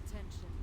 attention.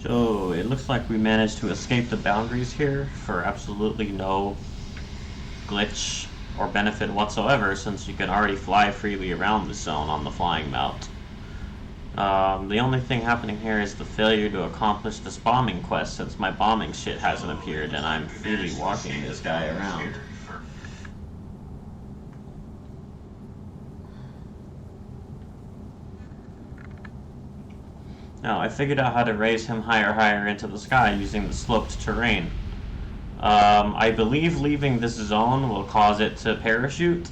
So it looks like we managed to escape the boundaries here for absolutely no glitch or benefit whatsoever, since you can already fly freely around the zone on the flying mount. The only thing happening here is the failure to accomplish this bombing quest, since my bombing shit hasn't appeared and I'm freely walking this guy around. Now, I figured out how to raise him higher into the sky using the sloped terrain. I believe leaving this zone will cause it to parachute,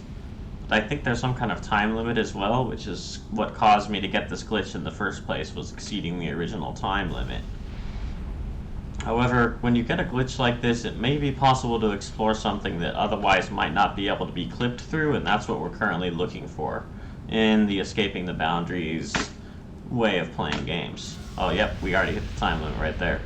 but I think there's some kind of time limit as well, which is what caused me to get this glitch in the first place, was exceeding the original time limit. However, when you get a glitch like this, it may be possible to explore something that otherwise might not be able to be clipped through, and that's what we're currently looking for in the escaping the boundaries way of playing games. Oh, yep, we already hit the time limit right there.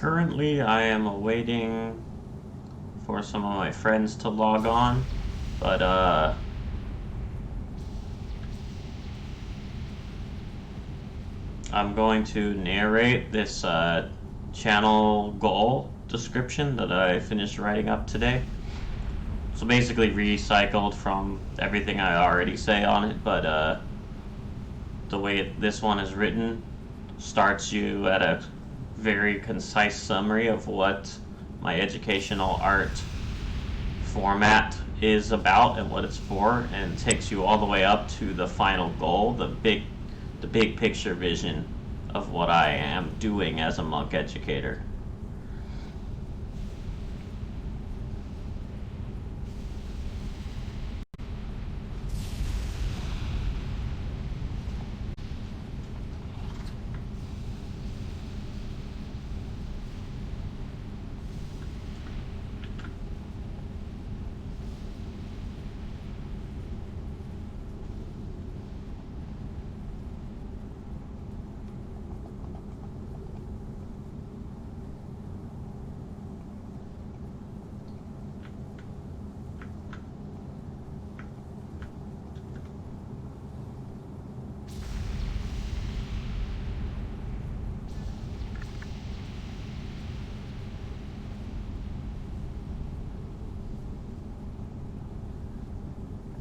Currently, I am awaiting for some of my friends to log on, but I'm going to narrate this channel goal description that I finished writing up today. So basically recycled from everything I already say on it, but the way this one is written starts you at a very concise summary of what my educational art format is about and what it's for, and takes you all the way up to the final goal, the big picture vision of what I am doing as a monk educator.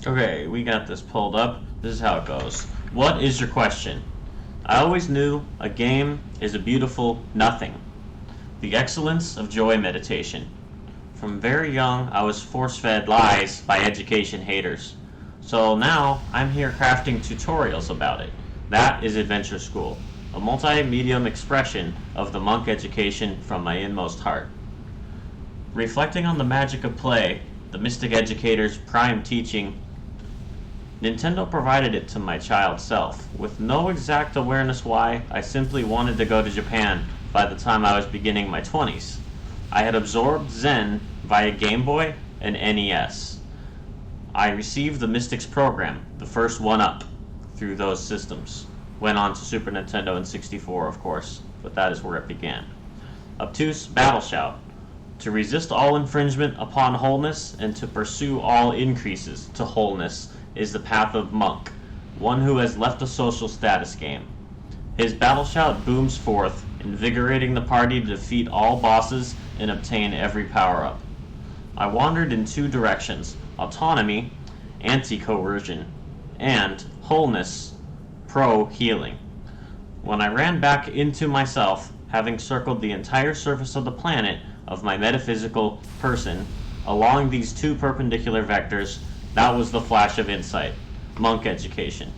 Okay, we got this pulled up. This is how it goes. What is your question? I always knew a game is a beautiful nothing. The excellence of joy meditation. From very young, I was force-fed lies by education haters. So now, I'm here crafting tutorials about it. That is Adventure School, a multi-medium expression of the monk education from my inmost heart. Reflecting on the magic of play, the mystic educator's prime teaching, Nintendo provided it to my child self, with no exact awareness why. I simply wanted to go to Japan by the time I was beginning my 20s. I had absorbed Zen via Game Boy and NES. I received the Mystics program, the first one-up, through those systems. Went on to Super Nintendo and 64, of course, but that is where it began. Obtuse Battle Shout. To resist all infringement upon wholeness and to pursue all increases to wholeness is the path of monk, one who has left a social status game. His battle shout booms forth, invigorating the party to defeat all bosses and obtain every power-up. I wandered in two directions: autonomy, anti-coercion, and wholeness, pro-healing. When I ran back into myself, having circled the entire surface of the planet of my metaphysical person along these two perpendicular vectors, that was the flash of insight. Monk education.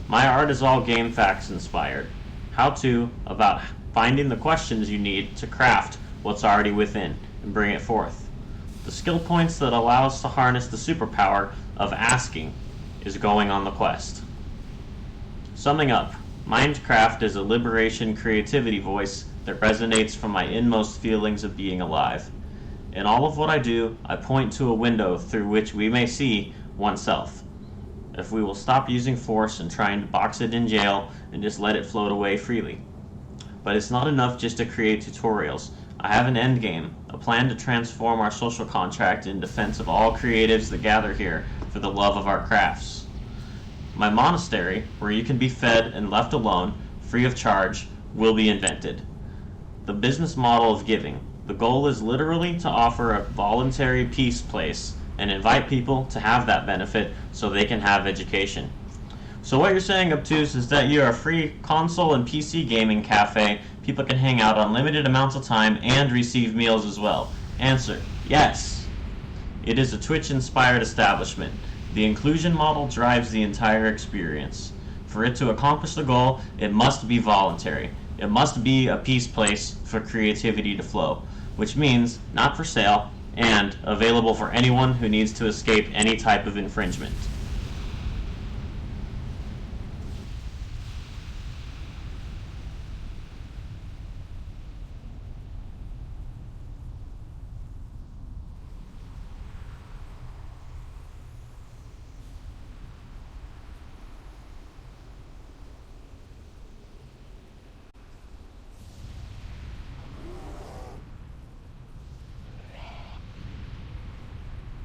My art is all game facts inspired. How to about finding the questions you need to craft what's already within and bring it forth. The skill points that allow us to harness the superpower of asking is going on the quest. Summing up, Mindcraft is a liberation creativity voice that resonates from my inmost feelings of being alive. In all of what I do, I point to a window through which we may see oneself. If we will stop using force and trying to box it in jail and just let it float away freely. But it's not enough just to create tutorials. I have an end game, a plan to transform our social contract in defense of all creatives that gather here for the love of our crafts. My monastery, where you can be fed and left alone, free of charge, will be invented. The business model of giving. The goal is literally to offer a voluntary peace place and invite people to have that benefit so they can have education. So what you're saying, Obtuse, is that you're a free console and PC gaming cafe. People can hang out unlimited amounts of time and receive meals as well. Answer: yes. It is a Twitch-inspired establishment. The inclusion model drives the entire experience. For it to accomplish the goal, it must be voluntary. It must be a peace place for creativity to flow, which means not for sale and available for anyone who needs to escape any type of infringement.